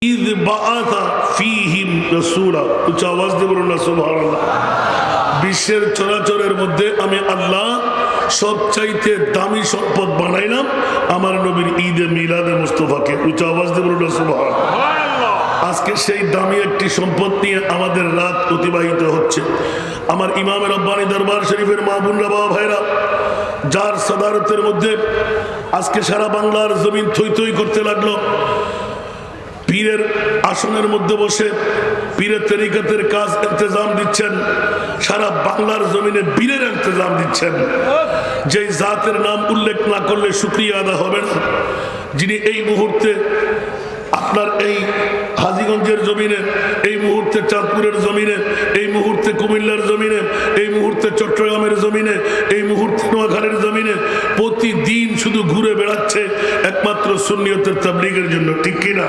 ঈদ বাআসা ফীহিম রাসূলা, উচ্চ আওয়াজ দিয়ে বলুন না সুবহানাল্লাহ। বিশ্বের চরাচরের মধ্যে আমি আল্লাহ সবচাইতে দামি সম্পদ বানাইলাম আমার নবীর ঈদে মিলাদে মুস্তাফাকে, উচ্চ আওয়াজ দিয়ে বলুন না সুবহানাল্লাহ। আজকে সেই দামি একটি সম্পদ নিয়ে আমাদের রাত অতিবাহিত হচ্ছে। আমার ইমাম রব্বানী দরবার শরীফের মা বোনরা, বাবা ভাইরা, যার সাদারতের মধ্যে আজকে সারা বাংলার জমিন থই থই করতে লাগলো। পীরের আসনের মধ্যে বসে পীরের তরিকতের কাজ ইন্তজাম দিচ্ছেন, সারা বাংলার জমিনে পীরের ইন্তজাম দিচ্ছেন। যে জাতের নাম উল্লেখ না করলে শুকরিয়া আদা হবে না, যিনি এই মুহূর্তে আপনার এই হাজীগঞ্জের জমিনে, এই মুহূর্তে চাঁদপুরের জমিনে, এই মুহূর্তে কুমিল্লার জমিনে, এই মুহূর্তে চট্টগ্রামের জমিনে, এই মুহূর্তে নোয়াখালীর জমিনে প্রতিদিন শুধু ঘুরে বেড়াচ্ছে একমাত্র সুন্নিয়তের তাবলীগের জন্য, ঠিক কিনা?